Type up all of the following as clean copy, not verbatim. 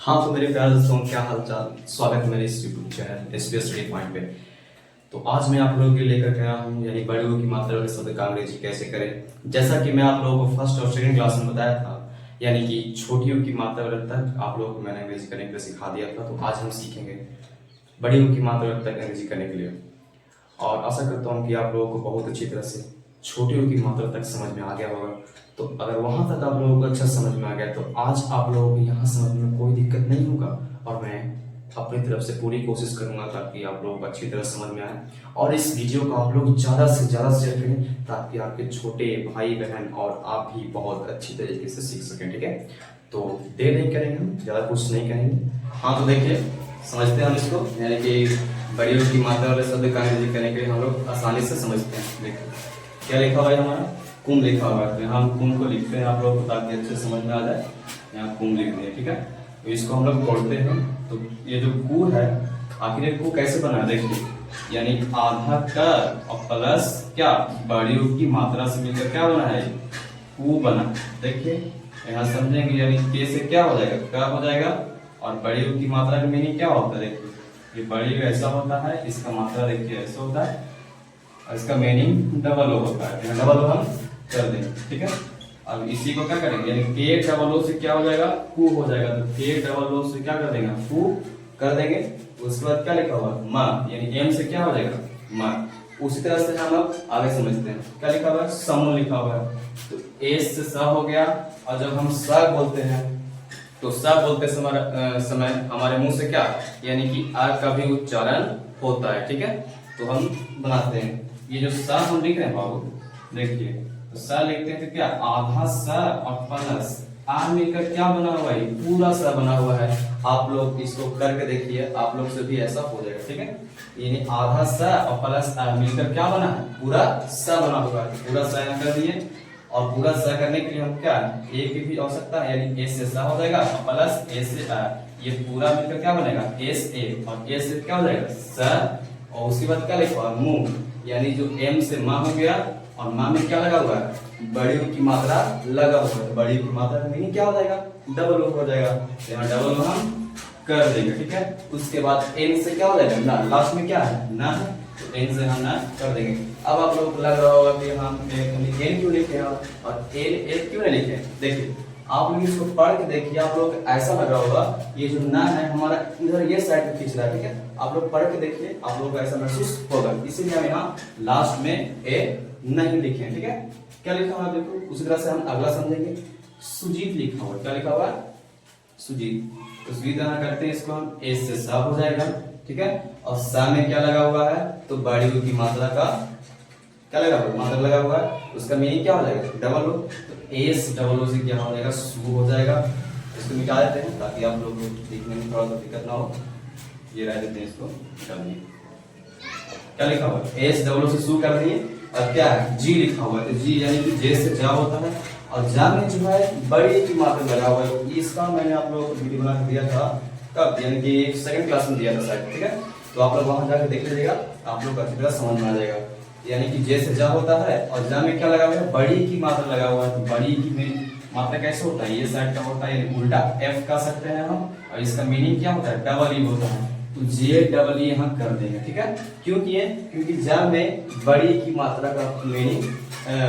हाँ तो मेरे प्यारे दोस्तों, क्या हाल चाल। स्वागत है मेरे इस YouTube channel SPS study point पे। तो आज मैं आप लोगों के लिए लेकर आया हूँ यानी बड़े O की मात्रा वाले शब्द का अंग्रेजी कैसे करें। जैसा कि मैं आप लोगों को फर्स्ट और सेकंड क्लास में बताया था, यानी कि छोटी O की मात्रा वाले तक आप लोगों को मैंने अंग्रेजी करने के लिए सिखा दिया था। तो आज हम सीखेंगे बड़ी O की मात्रा वाले तक अंग्रेजी करने के लिए, और आशा करता हूँ कि आप लोगों को बहुत अच्छी तरह से छोटी O की मात्रा तक समझ में आ गया होगा। तो अगर वहां तक आप लोगों को अच्छा समझ में आ गया तो आज आप लोगों को यहाँ समझ में कोई दिक्कत नहीं होगा, और मैं अपनी तरफ से पूरी कोशिश करूंगा ताकि आप लोगों को अच्छी तरह समझ में आए। और इस वीडियो को आप लोग ज़्यादा से ज़्यादा शेयर करें ताकि आपके छोटे भाई बहन और आप भी बहुत अच्छी तरीके से सीख सकें। ठीक है, तो देर नहीं करेंगे, हम ज़्यादा कुछ नहीं करेंगे। हाँ तो देखिए, समझते हैं हम इसको, यानी कि बड़ी O की मात्रा वाले शब्द का अंग्रेजी करने के लिए हम लोग आसानी से समझते हैं। देखिए क्या लिखा हुआ है, हमारा कुम लिखा हुआ है। तो यहाँ हम कुम को लिखते हैं आप लोगों को ताकि अच्छे समझ में आ जाए। यहाँ कुम लिख दिए, ठीक है। तो इसको हम लोग तोड़ते हैं। तो ये जो कु है, आखिर ये कु कैसे बना, देखिए यानी आधा कर और प्लस क्या बड़ी O की मात्रा से मिलकर क्या बना है, कु बना। देखिए यहाँ समझेंगे, यानी के से क्या हो जाएगा, क्या हो जाएगा, और बड़ी O की मात्रा का मीनिंग क्या होता है। देखिए ये बड़ी O ऐसा होता है, इसका मात्रा देखिए ऐसा होता है, और इसका मीनिंग डबल O होता है। डबल O हम कर देंगे, ठीक है। अब इसी को क्या करेंगे, यानी के डबल O से क्या हो जाएगा, कु हो जाएगा। तो के डबल O से क्या कर देंगे, कु कर देंगे। उसके बाद क्या लिखा हुआ, मा, यानी एम से क्या हो जाएगा, मा। उसी तरह से हम लोग आगे समझते हैं। क्या लिखा हुआ है, समूह लिखा हुआ है। तो एस से स हो गया, और जब हम स बोलते हैं तो स बोलते समय हमारे मुंह से क्या, यानी कि आ का भी उच्चारण होता है, ठीक है। तो हम बनाते हैं, ये जो स हम लिख रहे हैं बाबू, देखिए तो स लिखते हैं तो क्या, आधा स और प्लस आ मिलकर क्या बना हुआ है, पूरा स बना हुआ है। आप लोग इसको करके देखिए, आप लोग से भी ऐसा हो जाएगा, ठीक है। यानी आधा स और प्लस आ मिलकर क्या बना है, पूरा स बना हुआ है। पूरा स यहाँ कर दिए, और पूरा स करने के लिए हम क्या, ए की भी आवश्यकता है, यानी ए से स हो जाएगा और प्लस ए से आ। ये पूरा मिलकर क्या बनेगा, एस ए, और ए से क्या हो जाएगा, स। और उसके बाद क्या लिखा हुआ, मुंह, यानी जो एम से माँ हो गया, और माँ में क्या लगा हुआ है, बड़ी O की मात्रा लगा हुआ है। बड़ी O की मात्रा का मीनिंग क्या हो जाएगा, डबल O हो जाएगा। तो यहाँ डबल O हम कर देंगे, ठीक है। उसके बाद एन से क्या हो जाएगा, ना, लास्ट में क्या है, ना है, तो एन से हम ना कर देंगे। अब आप लोगों को लग रहा होगा कि हम एन क्यों लिखे हैं और एन क्यों नहीं लिखे। देखिए आप लोग इसको पढ़ के देखिए, आप लोग ऐसा लग रहा होगा ये जो ना है हमारा इधर ये साइड में खींच रहा है, ठीक है। आप लोग पढ़ के देखिए, आप लोग को ऐसा महसूस होगा, इसीलिए हम यहाँ लास्ट में ए नहीं लिखे हैं, ठीक है। क्या लिखा हुआ है, देखो उसी तरह से हम अगला समझेंगे। सुजीत लिखा हुआ, क्या लिखा हुआ है, सुजीत। तो सुजीत यहाँ करते हैं, इसको हम ए से सा हो जाएगा, ठीक है। और सा में क्या लगा हुआ है, तो बड़ी O की मात्रा का क्या लगा हुआ, मात्रा लगा हुआ है। उसका मीनिंग क्या हो जाएगा, डबल O। तो एस डबल O से क्या हो जाएगा, सु हो जाएगा। इसको मिटा देते हैं ताकि आप लोग को देखने में थोड़ा सा दिक्कत ना हो। ये रह देते हैं, इसको निकाल दिए। क्या लिखा हुआ है, एस डबल O से सु कर दिए, और क्या है, जी लिखा हुआ है। तो जी यानी कि जे से जा होता है, और जा में जो है बड़ी O की मात्रा लगा हुआ है। इसका मैंने आप लोगों को वीडियो बना के दिया था, कब, यानी कि सेकंड क्लास में दिया था शायद, ठीक है। तो आप लोग वहां जाकर देख लीजिएगा, आप लोग अच्छी तरह समझ में आ जाएगा। यानी कि जे से जा होता है, और जा में क्या लगा हुआ है, बड़ी की मात्रा लगा हुआ है। तो बड़ी की मात्रा कैसे होता है, ये साइड का होता है, यानी उल्टा एफ का सकते हैं हम, और इसका मीनिंग क्या होता है, डबल ई होता है। तो जे डबल ई यहाँ कर देंगे, ठीक है। क्यों किए, क्योंकि जा में बड़ी की मात्रा का मीनिंग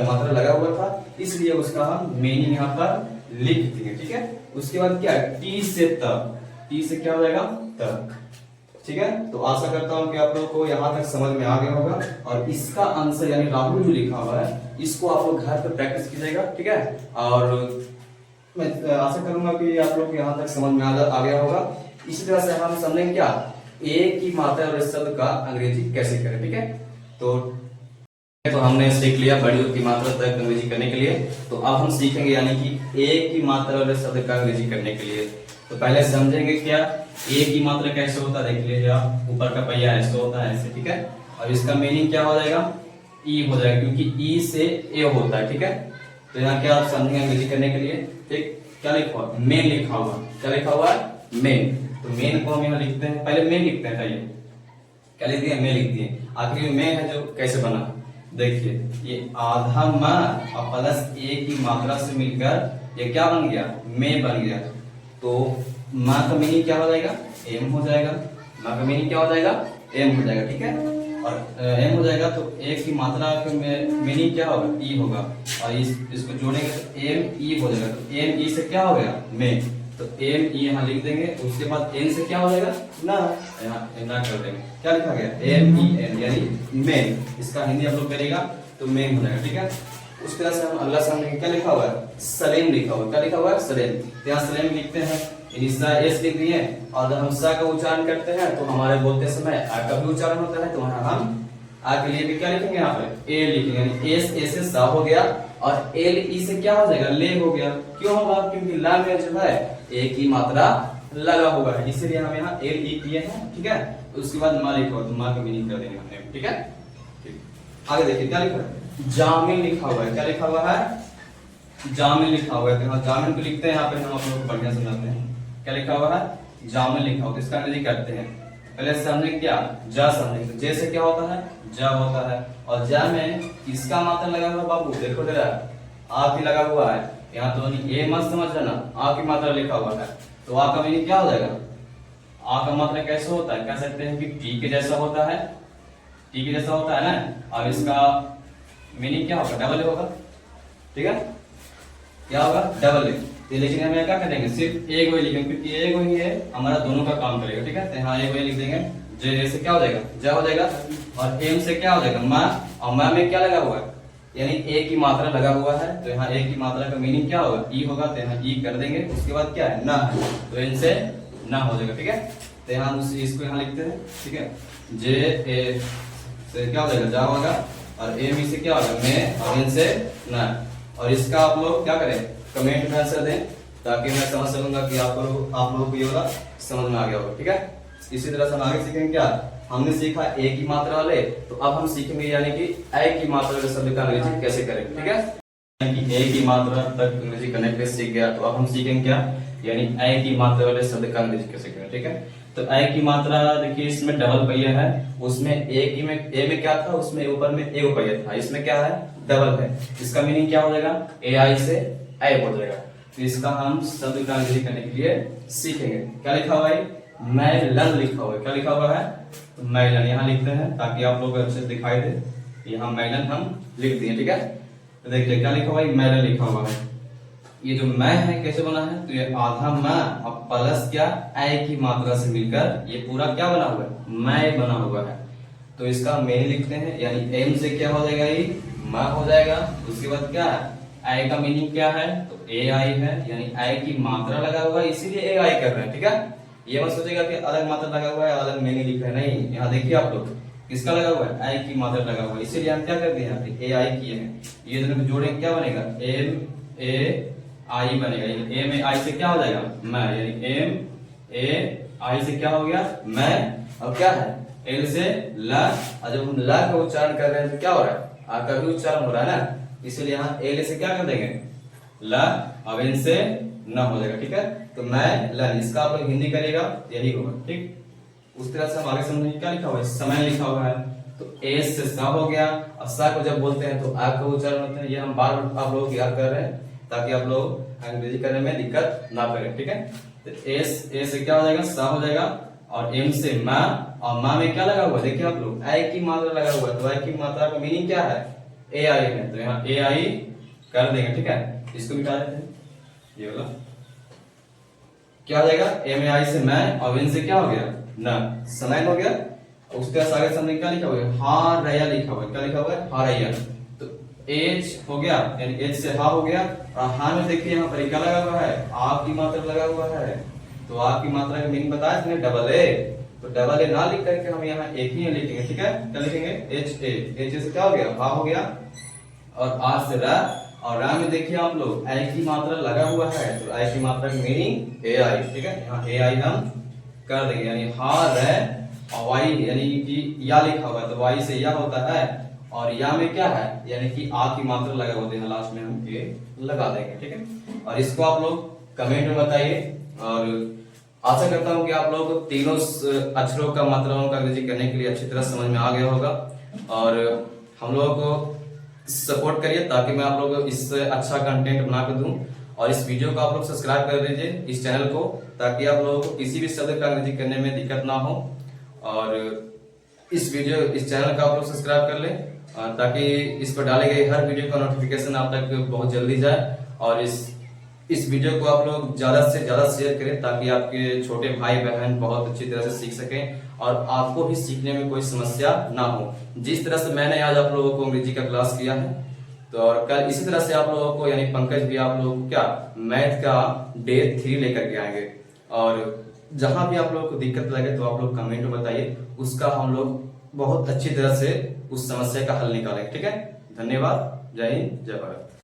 मात्रा लगा हुआ था, इसलिए उसका हम मीनिंग यहाँ पर लिख देंगे, ठीक है। उसके बाद क्या, टी से तक, टी से क्या हो जाएगा, तक, ठीक है। तो आशा करता हूं कि आप लोगों को यहाँ तक समझ में आ गया होगा, और इसका आंसर यानी राहुल जो लिखा हुआ है, इसको आप लोग घर पे प्रैक्टिस कीजिएगा, ठीक है। और मैं आशा करूंगा कि आप लोग यहाँ तक समझ में आ गया होगा। इसी तरह से हम समझेंगे क्या, ए की मात्रा और शब्द का अंग्रेजी कैसे करें, ठीक है। तो हमने सीख लिया बड़ी O की मात्रा तक अंग्रेजी करने के लिए। तो अब हम सीखेंगे यानी कि ए की मात्रा वाले शब्द का अंग्रेजी करने के लिए। तो पहले समझेंगे क्या, ए की मात्रा कैसे होता है, देख लीजिए आप, ऊपर का पहिया ऐसे होता है, ऐसे, ठीक है। और इसका मीनिंग क्या हो जाएगा, ई हो जाएगा, क्योंकि ई से ए होता है, ठीक है। तो यहाँ क्या आप समझेंगे अंग्रेजी करने के लिए, ठीक। क्या लिखा हुआ, मेन लिखा हुआ, क्या लिखा हुआ है, मेन। तो मेन को हम यहाँ लिखते हैं, पहले मेन लिखते हैं, क्या लिख दिया, मेन लिख दिए। आखिर में मेन है जो कैसे बना, देखिए ये आधा म और प्लस ए की मात्रा से मिलकर ये क्या बन गया, में बन गया। तो माँ का मीनिंग क्या हो जाएगा, एम हो जाएगा। माँ का मीनिंग क्या हो जाएगा, एम हो जाएगा, ठीक है। और एम हो जाएगा तो ए की मात्रा का मीनिंग क्या होगा, ई होगा। और इसको जोड़ेंगे तो एम ई हो जाएगा। तो एम ई से क्या हो गया, में, तो एम ई यहाँ लिख देंगे। उसके बाद एन से क्या हो जाएगा, ना, यहाँ ना कर देंगे। क्या लिखा गया, एम ई एन यानी में। इसका हिंदी आप लोग करेगा तो में हो जाएगा, ठीक है। उस तरह से हम अगला सामने क्या लिखा हुआ है, सलेम लिखा हुआ है। क्या लिखा हुआ है, सलेम। तो यहाँ सलेम लिखते हैं, एस लिख दिए। और जब हम सा का उच्चारण करते हैं तो हमारे बोलते समय आ का भी उच्चारण होता है, तो वहां हम आ के लिए भी क्या लिखेंगे, यहाँ पे ए लिखेंगे, यानी एस ए से सा हो गया। और एल ई से क्या हो जाएगा, ले हो गया। क्यों होगा, क्योंकि ला में जो है ए की मात्रा लगा हुआ है, इसलिए हम यहाँ एल ई किए हैं, ठीक है। उसके बाद माँ लिखा हुआ, तो माँ का मीनिंग कर देंगे हमने, ठीक है। आगे देखिए क्या लिखा है, जामिन लिखा हुआ है। क्या लिखा हुआ है, जामिन लिखा हुआ है। तो जामिन को लिखते हैं यहाँ पे, हम आप लोग को बढ़िया समझाते हैं। क्या लिखा हुआ है, जामिन लिखा हुआ है। इसका अंग्रेजी करते हैं, पहले समझेंगे क्या, जा समझेंगे। जे से क्या होता है, जा होता है। और जा में किसका मात्रा लगा हुआ है बाबू, देखो जरा, आ की लगा हुआ है। यहाँ तो ये मत समझ लेना, आ की मात्रा लिखा हुआ है। तो आ का मीनिंग क्या हो जाएगा, आ का मात्रा कैसे होता है, कह सकते हैं कि टी के जैसा होता है, टी के जैसा होता है ना। और इसका मीनिंग क्या होगा, डबल होगा, ठीक है। क्या होगा, डबल। लेकिन हमें क्या करेंगे, सिर्फ एक वही लिखेंगे, क्योंकि एक वही है हमारा दोनों का काम करेगा, ठीक है। तो यहाँ एक वही लिख देंगे। जे से क्या हो जाएगा, जा हो जाएगा। और एम से क्या हो जाएगा, माँ। और माँ में क्या लगा हुआ है, यानी ए की मात्रा लगा हुआ है। तो यहाँ ए की मात्रा का मीनिंग क्या होगा, ई होगा। तो यहाँ ई कर देंगे। उसके बाद क्या है, ना है, तो इनसे ना हो जाएगा, ठीक है। तो यहाँ इसको यहाँ लिखते हैं, ठीक है। जे ए से क्या हो जाएगा, जा होगा। और एम ई से क्या होगा, में। और इनसे ना। और इसका आप लोग क्या करें, कमेंट में आंसर दें, ताकि मैं समझ सकूंगा कि आप लोगों को ये वाला समझ में आ गया होगा, ठीक है। इसी तरह से हम आगे सीखेंगे क्या, हमने सीखा ए की मात्रा वाले, तो अब हम सीखेंगे यानी कि ए की मात्रा वाले शब्द का अंग्रेजी कैसे करें, ठीक है। यानी कि ए की मात्रा तक अंग्रेजी कनेक्ट सीख गया, तो अब हम सीखेंगे क्या, यानी ए की मात्रा वाले शब्द का अंग्रेजी कैसे करें, ठीक है। तो ए की मात्रा देखिए, इसमें डबल पहिया है। उसमें ए में क्या था, उसमें ऊपर में ए पहिया था, इसमें क्या है, डबल है। इसका मीनिंग क्या हो जाएगा, ए आई से ए हो जाएगा। तो इसका हम शब्द का अंग्रेजी करने के लिए सीखेंगे। क्या लिखा हुआ है, मैलन लिखा हुआ है। क्या लिखा हुआ है, तो मैलन यहाँ लिखते हैं ताकि आप लोग अच्छे से दिखाई दे। यहाँ मैलन हम लिख दिए, ठीक है। तो देखिए क्या लिखा हुआ है, मैलन लिखा हुआ है। ये जो मैं है कैसे बना है, तो ये आधा मैं और प्लस क्या, ए की मात्रा से मिलकर ये पूरा क्या बना हुआ है, मैं बना हुआ है। तो इसका मैं लिखते हैं, यानी एम से क्या हो जाएगा, ये मैं हो जाएगा। उसके बाद क्या है, आई का मीनिंग क्या है, तो ए आई है, यानी आई की मात्रा लगा हुआ है, इसीलिए ए आई कर रहे हैं, ठीक है। ये मत सोचेगा कि अलग मात्रा लगा हुआ है, अलग मीनिंग लिख रहे हैं, नहीं। यहाँ देखिए आप लोग, किसका लगा हुआ है, आई की मात्रा लगा हुआ है, इसीलिए हम क्या करते हैं, यहाँ पे ए आई किए हैं। ये दोनों को जोड़ेंगे क्या बनेगा, एम ए आई बनेगा। एम ए आई से क्या हो जाएगा, मैं, यानी एम ए आई से क्या हो गया, मैं। और क्या है, एल से ला। और जब हम ला का उच्चारण कर रहे हैं तो क्या हो रहा है, आ का भी उच्चारण हो रहा है ना, इसलिए यहाँ एल से क्या कर देंगे, ला। अब एन से न हो जाएगा, ठीक है। तो मैं लन, इसका आप लोग हिंदी करेगा, यही होगा, ठीक। उस तरह से हम आगे समझेंगे। क्या लिखा हुआ है, समय लिखा हुआ है। तो एस से सा हो गया। और सा को जब बोलते हैं तो आ का उच्चारण होता है। ये हम बार बार आप लोग याद कर रहे हैं ताकि आप लोग अंग्रेजी करने में दिक्कत ना करें, ठीक है। तो एस ए से क्या हो जाएगा, सा हो जाएगा। और एम से माँ। और माँ में क्या लगा हुआ है, देखिए आप लोग, आई की मात्रा लगा हुआ है। तो आई की मात्रा का मीनिंग क्या है, ए आई है। तो यहाँ ए आई कर देंगे, ठीक है। इसको मिटा देते हैं, ये वाला क्या हो जाएगा, एम ए आई से मैं। और एन से क्या हो गया, न, समय हो गया। उसके बाद आगे सामने क्या लिखा हुआ है, हा रया लिखा हुआ है। क्या लिखा हुआ है, हा रया। तो एच हो गया, यानी एच से हा हो गया। और हा में देखिए यहाँ पर क्या लगा हुआ है, आप की मात्रा लगा हुआ है। तो आप की मात्रा का मीनिंग बताया इसने, डबल ए। तो डबल ए ना लिख करके हम यहाँ एक ही लिखेंगे, ठीक है। क्या लिखेंगे, एच ए। एच से क्या हो गया, हा हो गया। और आ से रा। और रा में देखिए आप लोग, आई की मात्रा लगा हुआ है। तो आई की मात्रा का मीनिंग ए आई, ठीक है। यहाँ ए आई हम कर देंगे, यानी हा रे। और वाई यानी कि या लिखा हुआ है, तो वाई से या होता है। और या में क्या है, यानी कि आ की मात्रा लगा होते हैं, लास्ट में हम ए लगा देंगे, ठीक है। और इसको आप लोग कमेंट में बताइए। और आशा करता हूँ कि आप लोगों को तीनों अक्षरों का मात्राओं का अंग्रेजी करने के लिए अच्छी तरह समझ में आ गया होगा। और हम लोगों को सपोर्ट करिए ताकि मैं आप लोगों को इससे अच्छा कंटेंट बना कर दूं। और इस वीडियो को आप लोग सब्सक्राइब कर लीजिए इस चैनल को, ताकि आप लोगों को किसी भी शब्द का अंग्रेजी करने में दिक्कत ना हो। और इस चैनल का आप लोग सब्सक्राइब कर लें, ताकि इस पर डाले गए हर वीडियो का नोटिफिकेशन आप तक बहुत जल्दी जाए। और इस वीडियो को आप लोग ज्यादा से ज्यादा शेयर करें, ताकि आपके छोटे भाई बहन बहुत अच्छी तरह से सीख सकें और आपको भी सीखने में कोई समस्या ना हो। जिस तरह से मैंने आज आप लोगों को अंग्रेजी का क्लास किया है, तो और कल इसी तरह से आप लोगों को यानी पंकज भी आप लोगों को क्या मैथ का डे 3 लेकर के आएंगे। और जहां भी आप लोगों को दिक्कत लगे तो आप लोग कमेंट में बताइए, उसका हम लोग बहुत अच्छी तरह से उस समस्या का हल निकालेंगे। ठीक है, धन्यवाद। जय हिंद, जय भारत।